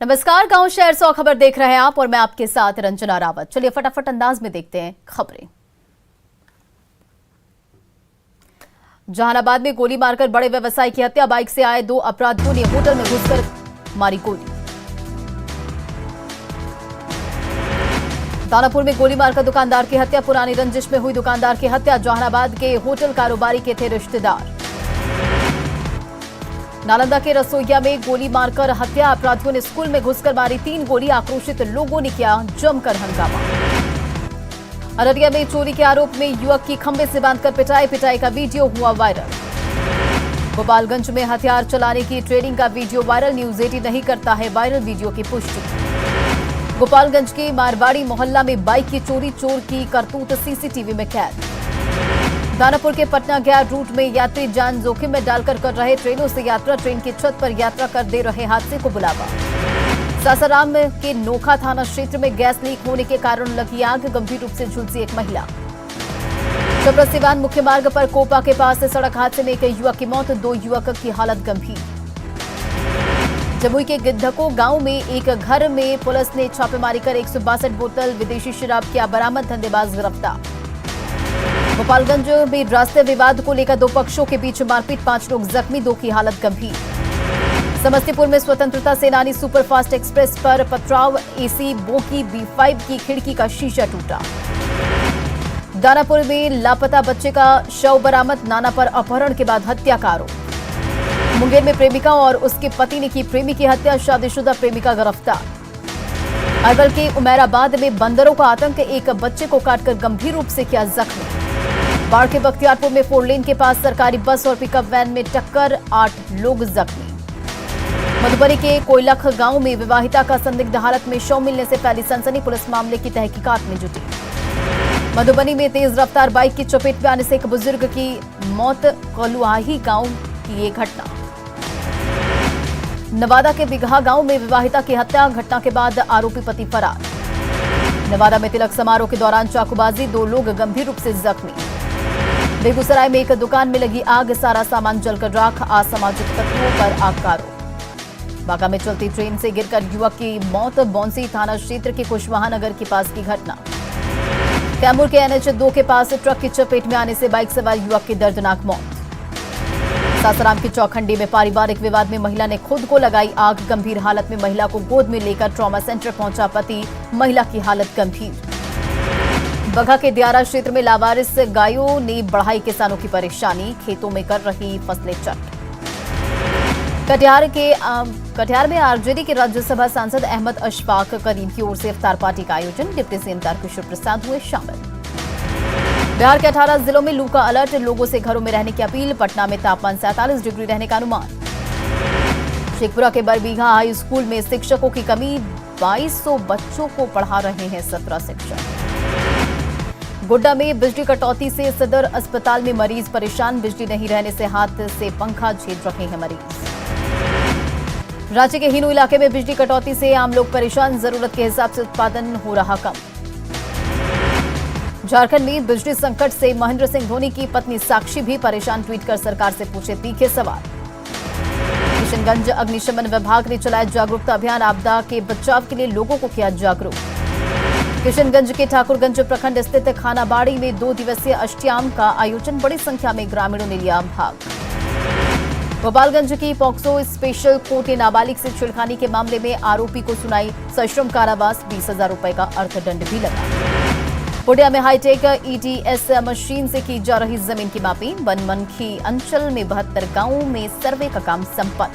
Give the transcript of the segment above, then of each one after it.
नमस्कार, गांव शहर 100 खबर देख रहे हैं आप और मैं आपके साथ रंजना रावत। चलिए फटाफट अंदाज में देखते हैं खबरें। जहानाबाद में गोली मारकर बड़े व्यवसायी की हत्या। बाइक से आए 2 अपराधियों ने होटल में घुसकर मारी गोली। दानापुर में गोली मारकर दुकानदार की हत्या। पुरानी रंजिश में हुई दुकानदार की हत्या। जहानाबाद के होटल कारोबारी के थे रिश्तेदार। नालंदा के रसोइया में गोली मारकर हत्या। अपराधियों ने स्कूल में घुसकर मारी 3 गोली। आक्रोशित लोगों ने किया जमकर हंगामा। अररिया में चोरी के आरोप में युवक की खंभे से बांधकर पिटाई का वीडियो हुआ वायरल। गोपालगंज में हथियार चलाने की ट्रेनिंग का वीडियो वायरल। न्यूज 18 नहीं करता है वायरल वीडियो की पुष्टि। गोपालगंज के मारवाड़ी मोहल्ला में बाइक की चोरी, चोर की करतूत सीसीटीवी में कैद। दानापुर के पटना गया रूट में यात्री जान जोखिम में डालकर कर रहे ट्रेनों से यात्रा। ट्रेन की छत पर यात्रा कर दे रहे हादसे को बुलावा। सासाराम के नोखा थाना क्षेत्र में गैस लीक होने के कारण लगी आग। गंभीर रूप से झुलसी एक महिला। छपरा सिवान मुख्य मार्ग पर कोपा के पास सड़क हादसे में एक युवक की मौत, 2 युवक की हालत गंभीर। जमुई के गिद्धको गांव में एक घर में पुलिस ने छापेमारी कर 162 बोतल विदेशी शराब किया बरामद। धंधेबाज गिरफ्तार। गोपालगंज में रास्ते विवाद को लेकर 2 पक्षों के बीच मारपीट, 5 लोग जख्मी, 2 की हालत गंभीर। समस्तीपुर में स्वतंत्रता सेनानी सुपरफास्ट एक्सप्रेस पर पथराव। एसी बोगी B5 की खिड़की का शीशा टूटा। दानापुर में लापता बच्चे का शव बरामद। नाना पर अपहरण के बाद हत्या का आरोप। मुंगेर में प्रेमिका और उसके पति ने की प्रेमी की हत्या। शादीशुदा प्रेमिका गिरफ्तार। अरवल के उमेराबाद में बंदरों का आतंक। एक बच्चे को काटकर गंभीर रूप से किया जख्मी। बाढ़ के बख्तियारपुर में 4 लेन के पास सरकारी बस और पिकअप वैन में टक्कर, 8 लोग जख्मी। मधुबनी के कोयलख गांव में विवाहिता का संदिग्ध हालत में शव मिलने से फैली सनसनी। पुलिस मामले की तहकीकात में जुटी। मधुबनी में तेज रफ्तार बाइक की चपेट में आने से एक बुजुर्ग की मौत। कलुआही गांव की ये घटना। नवादा के बिगहा गांव में विवाहिता की हत्या। घटना के बाद आरोपी पति फरार। नवादा में तिलक समारोह के दौरान चाकूबाजी, 2 लोग गंभीर रूप से जख्मी। बेगूसराय में एक दुकान में लगी आग, सारा सामान जलकर राख। असामाजिक तत्वों पर आग का आरोप। बांका में चलती ट्रेन से गिरकर युवक की मौत। बौंसी थाना क्षेत्र के कुशवाहा नगर के पास की घटना। कैमूर के NH 2 के पास ट्रक की चपेट में आने से बाइक सवार युवक की दर्दनाक मौत। सासाराम की चौखंडी में पारिवारिक विवाद में महिला ने खुद को लगाई आग। गंभीर हालत में महिला को गोद में लेकर ट्रॉमा सेंटर पहुंचा पति। महिला की हालत गंभीर। बघा के दियारा क्षेत्र में लावारिस गायों ने बढ़ाई किसानों की परेशानी। खेतों में कर रही फसलें चट। कटिहार में आरजेडी के राज्यसभा सांसद अहमद अशफाक करीम की ओर से इफ्तार पार्टी का आयोजन। डिप्टी सीएम तारकिशोर प्रसाद हुए शामिल। बिहार के 18 जिलों में लू का अलर्ट। लोगों से घरों में रहने की अपील। पटना में तापमान 47 डिग्री रहने का अनुमान। शेखपुरा के बरबीघा हाई स्कूल में शिक्षकों की कमी। 2200 बच्चों को पढ़ा रहे हैं 17 शिक्षक। गोड्डा में बिजली कटौती से सदर अस्पताल में मरीज परेशान। बिजली नहीं रहने से हाथ से पंखा झेल रहे हैं मरीज। राज्य के हिनू इलाके में बिजली कटौती से आम लोग परेशान। जरूरत के हिसाब से उत्पादन हो रहा कम। झारखंड में बिजली संकट से महेंद्र सिंह धोनी की पत्नी साक्षी भी परेशान। ट्वीट कर सरकार से पूछे तीखे सवाल। किशनगंज अग्निशमन विभाग ने चलाया जागरूकता अभियान। आपदा के बचाव के लिए लोगों को किया जागरूक। किशनगंज के ठाकुरगंज प्रखंड स्थित खानाबाड़ी में 2 दिवसीय अष्टयाम का आयोजन। बड़ी संख्या में ग्रामीणों ने लिया भाग। गोपालगंज की पॉक्सो स्पेशल कोर्ट ने नाबालिग से छेड़खानी के मामले में आरोपी को सुनाई सश्रम कारावास। 20,000 रुपए का अर्थदंड भी लगा। पुडिया में हाईटेक ETS मशीन से की जा रही जमीन की मापी। बनमनखी अंचल में 72 गांवों में सर्वे का काम संपन्न।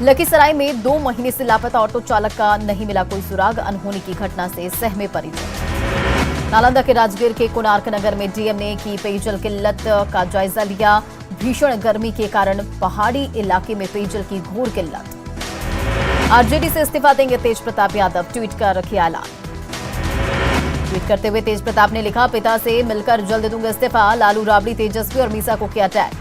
लखीसराय में 2 महीने से लापता ऑटो चालक का नहीं मिला कोई सुराग। अनहोनी की घटना से सहमे परिजन। नालंदा के राजगीर के कोणार्क नगर में डीएम ने की पेयजल किल्लत का जायजा लिया। भीषण गर्मी के कारण पहाड़ी इलाके में पेयजल की घोर किल्लत। आरजेडी से इस्तीफा देंगे तेज प्रताप यादव। ट्वीट कर रखिए ऐलान। ट्वीट करते हुए तेज प्रताप ने लिखा, पिता से मिलकर जल्द दूंगा इस्तीफा। लालू, राबड़ी, तेजस्वी और मीसा को किया टैग।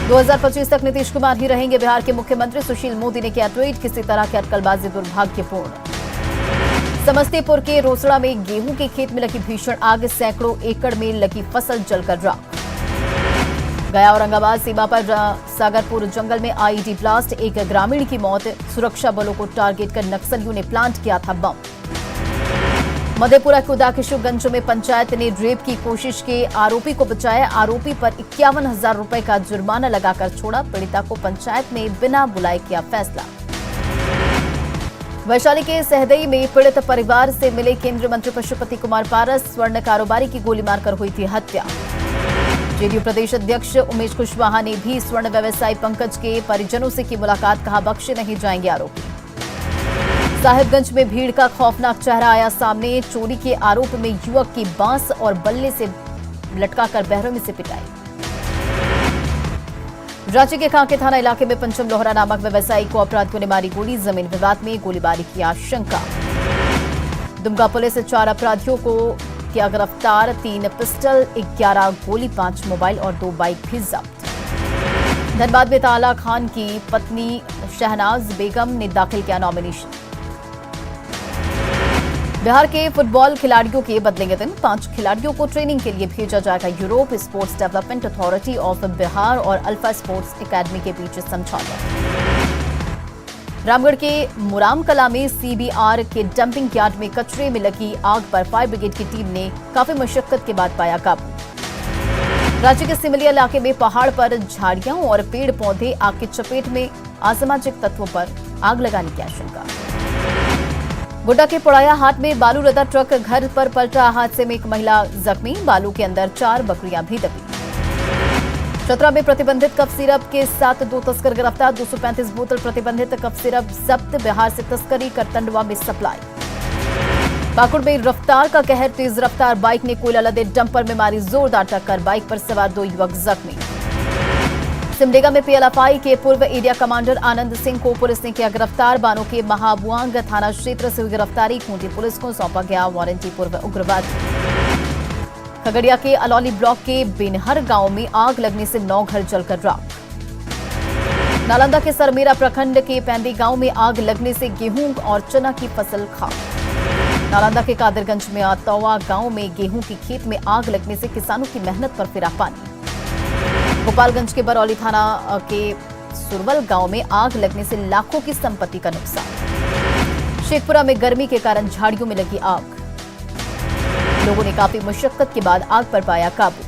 2025 तक नीतीश कुमार ही रहेंगे बिहार के मुख्यमंत्री। सुशील मोदी ने किया ट्वीट, किसी तरह की अटकलबाजी दुर्भाग्यपूर्ण। समस्तीपुर के रोसड़ा में गेहूं के खेत में लगी भीषण आग। सैकड़ों एकड़ में लगी फसल जलकर राख। गया औरंगाबाद सीमा पर सागरपुर जंगल में आईईडी ब्लास्ट, एक ग्रामीण की मौत। सुरक्षा बलों को टारगेट कर नक्सलियों ने प्लांट किया था बम। मधेपुरा के उदाकिशुगंज में पंचायत ने रेप की कोशिश के आरोपी को बचाया। आरोपी पर 51,000 रुपए का जुर्माना लगाकर छोड़ा। पीड़िता को पंचायत ने बिना बुलाए किया फैसला। वैशाली के सहदेई में पीड़ित परिवार से मिले केंद्रीय मंत्री पशुपति कुमार पारस। स्वर्ण कारोबारी की गोली मारकर हुई थी हत्या। जेडीयू प्रदेश अध्यक्ष उमेश कुशवाहा ने भी स्वर्ण व्यवसायी पंकज के परिजनों से की मुलाकात, कहा बख्शे नहीं जाएंगे आरोपी। साहिबगंज में भीड़ का खौफनाक चेहरा आया सामने। चोरी के आरोप में युवक की बांस और बल्ले से लटकाकर बेरहमी से पिटाई। रांची के कांके थाना इलाके में पंचम लोहरा नामक व्यवसायी को अपराधियों ने मारी गोली। जमीन विवाद में गोलीबारी की आशंका। दुमका पुलिस 4 अपराधियों को किया गिरफ्तार। 3 पिस्टल, 11 गोली, 5 मोबाइल और 2 बाइक भी जब्त। धनबाद में ताला खान की पत्नी शहनाज बेगम ने दाखिल किया नॉमिनेशन। बिहार के फुटबॉल खिलाड़ियों के बदलेंगे दिन। 5 खिलाड़ियों को ट्रेनिंग के लिए भेजा जाएगा Europe. Sports development authority of Bihar और अल्फा स्पोर्ट्स एकेडमी के बीच समझौता। रामगढ़ के मुराम कला में सीबीआर के डंपिंग यार्ड में कचरे में लगी आग पर फायर ब्रिगेड की टीम ने काफी मशक्कत के बाद पाया काबू। राज्य के सिमलिया इलाके में पहाड़ पर झाड़ियां और पेड़ पौधे आग की चपेट में, असामाजिक तत्वों पर आग लगाने की आशंका। गोड्डा के पुड़ाया हाट में बालू लदा ट्रक घर पर पलटा। हादसे में एक महिला जख्मी। बालू के अंदर 4 बकरियां भी दबी। चतरा में प्रतिबंधित कफ सिरप के साथ 2 तस्कर गिरफ्तार। 235 बोतल प्रतिबंधित कफ सिरप जब्त। बिहार से तस्करी कर टंडवा में सप्लाई। पाकुड़ में रफ्तार का कहर। तेज रफ्तार बाइक ने कोयला लदे डंपर में मारी जोरदार टक्कर। बाइक पर सवार 2 युवक जख्मी। सिमडेगा में पीएलएफआई के पूर्व एरिया कमांडर आनंद सिंह को पुलिस ने किया गिरफ्तार। बानो के महाबुआंग थाना क्षेत्र से हुई गिरफ्तारी। खूंटी पुलिस को सौंपा गया वारंटी पूर्व उग्रवादी। खगड़िया के अलौली ब्लॉक के बेनहर गांव में आग लगने से 9 घर जलकर राख। नालंदा के सरमेरा प्रखंड के पैंदी गांव में आग लगने से गेहूं और चना की फसल खाक। नालंदा के कादिरगंज में आतौवा गांव में गेहूं की खेत में आग लगने से किसानों की मेहनत पर फिरा पानी। गोपालगंज के बरौली थाना के सुरवल गांव में आग लगने से लाखों की संपत्ति का नुकसान। शेखपुरा में गर्मी के कारण झाड़ियों में लगी आग। लोगों ने काफी मशक्कत के बाद आग पर पाया काबू।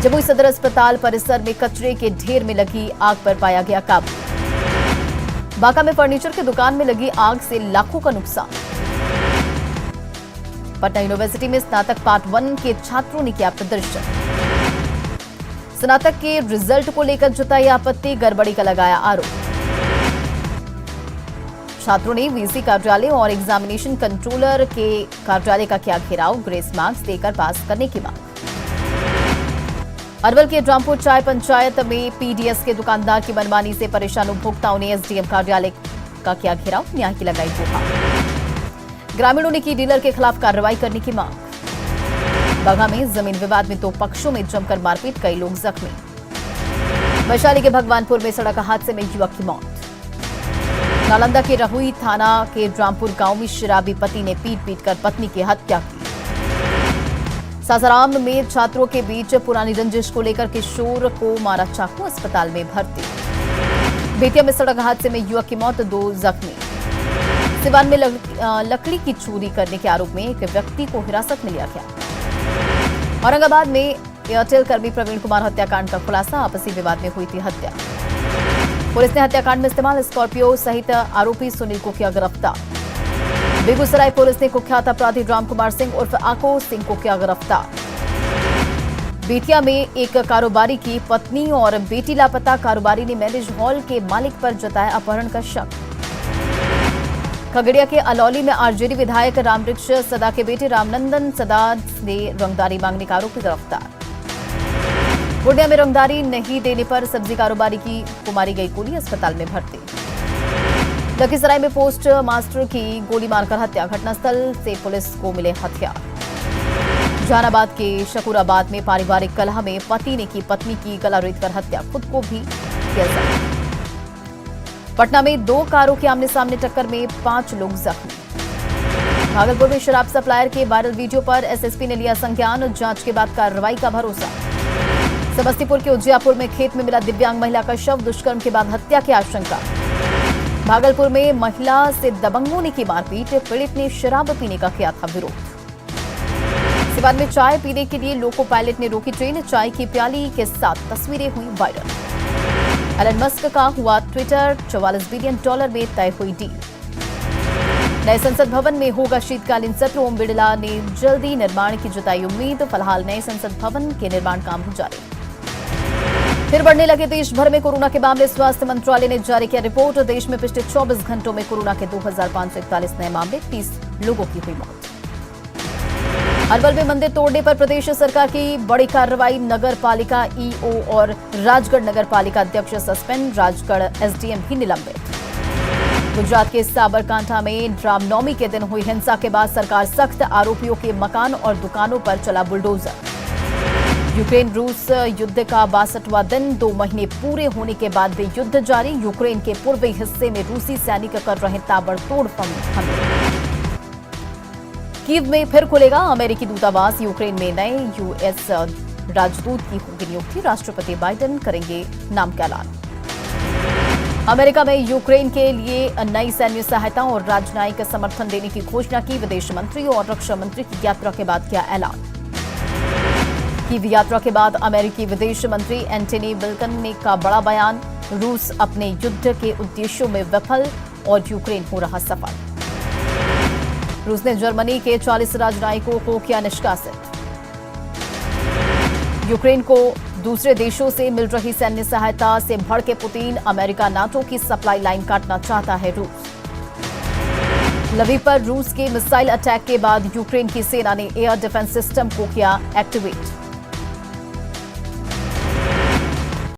जमुई सदर अस्पताल परिसर में कचरे के ढेर में लगी आग पर पाया गया काबू। बांका में फर्नीचर की दुकान में लगी आग से लाखों का नुकसान। पटना यूनिवर्सिटी में स्नातक पार्ट 1 के छात्रों ने किया प्रदर्शन। स्नातक के रिजल्ट को लेकर जताई आपत्ति, गड़बड़ी का लगाया आरोप। छात्रों ने वीसी कार्यालय और एग्जामिनेशन कंट्रोलर के कार्यालय का किया घेराव। ग्रेस मार्क्स देकर पास करने की मांग। अरवल के रामपुर चाय पंचायत में पीडीएस के दुकानदार की मनमानी से परेशान उपभोक्ताओं ने एसडीएम कार्यालय का किया घेराव। न्याय की लगाई गुहार। ग्रामीणों ने की डीलर के खिलाफ कार्रवाई करने की मांग। बाघा में जमीन विवाद में 2 पक्षों में जमकर मारपीट, कई लोग जख्मी। वैशाली के भगवानपुर में सड़क हादसे में युवक की मौत। नालंदा के रहुई थाना के रामपुर गांव में शराबी पति ने पीट कर पत्नी की हत्या की। सासाराम में छात्रों के बीच पुरानी रंजिश को लेकर किशोर को मारा चाकू, अस्पताल में भर्ती। बेतिया में सड़क हादसे में युवक की मौत, 2 जख्मी। सिवान में लकड़ी की चोरी करने के आरोप में एक व्यक्ति को हिरासत में लिया गया। औरंगाबाद में एयरटेल कर्मी प्रवीण कुमार हत्याकांड का खुलासा, आपसी विवाद में हुई थी हत्या। पुलिस ने हत्याकांड में इस्तेमाल स्कॉर्पियो सहित आरोपी सुनील को किया गिरफ्तार। बेगूसराय पुलिस ने कुख्यात अपराधी राम कुमार सिंह उर्फ आको सिंह को किया गिरफ्तार। बेतिया में एक कारोबारी की पत्नी और बेटी लापता। कारोबारी ने मैरिज हॉल के मालिक पर जताया अपहरण का शक। खगड़िया के अलौली में आरजेडी विधायक रामवृक्ष सदा के बेटे रामनंदन सदा ने रंगदारी मांगने का आरोपी गिरफ्तार। पूर्णिया में रंगदारी नहीं देने पर सब्जी कारोबारी को मारी गई गोली, अस्पताल में भर्ती। लखीसराय में पोस्ट मास्टर की गोली मारकर हत्या, घटनास्थल से पुलिस को मिले हथियार। जहानाबाद के शकूराबाद में पारिवारिक कलह में पति ने की पत्नी की गला रेतकर हत्या, खुद को भी किया जख्मी। पटना में 2 कारों के आमने सामने टक्कर में 5 लोग जख्मी। भागलपुर में शराब सप्लायर के वायरल वीडियो पर एसएसपी ने लिया संज्ञान, जांच के बाद कार्रवाई का भरोसा। समस्तीपुर के उजियापुर में खेत में मिला दिव्यांग महिला का शव, दुष्कर्म के बाद हत्या की आशंका। भागलपुर में महिला से दबंगों ने की मारपीट, पीड़ित ने शराब पीने का किया था विरोध। सिवान में चाय पीने के लिए लोको पायलट ने रोकी ट्रेन, चाय की प्याली के साथ तस्वीरें हुई वायरल। एलन मस्क का हुआ ट्विटर, $44 बिलियन में तय हुई डील। नए संसद भवन में होगा शीतकालीन सत्र, ओम बिड़ला ने जल्दी निर्माण की जताई उम्मीद। फिलहाल नए संसद भवन के निर्माण काम हो जारी। फिर बढ़ने लगे देश भर में कोरोना के मामले, स्वास्थ्य मंत्रालय ने जारी किया रिपोर्ट। देश में पिछले 24 घंटों में कोरोना के 2541 नए मामले, 30 लोगों की हुई मौत। अरवल में मंदिर तोड़ने पर प्रदेश सरकार की बड़ी कार्रवाई, नगर पालिका ईओ और राजगढ़ नगर पालिका अध्यक्ष सस्पेंड, राजगढ़ एसडीएम भी निलंबित। गुजरात के साबरकांठा में रामनवमी के दिन हुई हिंसा के बाद सरकार सख्त, आरोपियों के मकान और दुकानों पर चला बुलडोजर। यूक्रेन रूस युद्ध का 62वां दिन, 2 महीने पूरे होने के बाद भी युद्ध जारी। यूक्रेन के पूर्वी हिस्से में रूसी सैनिक कर रहे ताबड़तोड़ हमले। कीव में फिर खुलेगा अमेरिकी दूतावास, यूक्रेन में नए यूएस राजदूत की होगी नियुक्ति। राष्ट्रपति बाइडेन करेंगे नाम का ऐलान। अमेरिका में यूक्रेन के लिए नई सैन्य सहायता और राजनयिक समर्थन देने की घोषणा की। विदेश मंत्री और रक्षा मंत्री की यात्रा के बाद किया ऐलान। कीव यात्रा के बाद अमेरिकी विदेश मंत्री एंटनी ब्लिंकन ने का बड़ा बयान, रूस अपने युद्ध के उद्देश्यों में विफल और यूक्रेन हो रहा सफल। रूस ने जर्मनी के 40 राजनयिकों को किया निष्कासित। यूक्रेन को दूसरे देशों से मिल रही सैन्य सहायता से भड़के पुतिन, अमेरिका नाटो की सप्लाई लाइन काटना चाहता है रूस। लवीव पर रूस के मिसाइल अटैक के बाद यूक्रेन की सेना ने एयर डिफेंस सिस्टम को किया एक्टिवेट।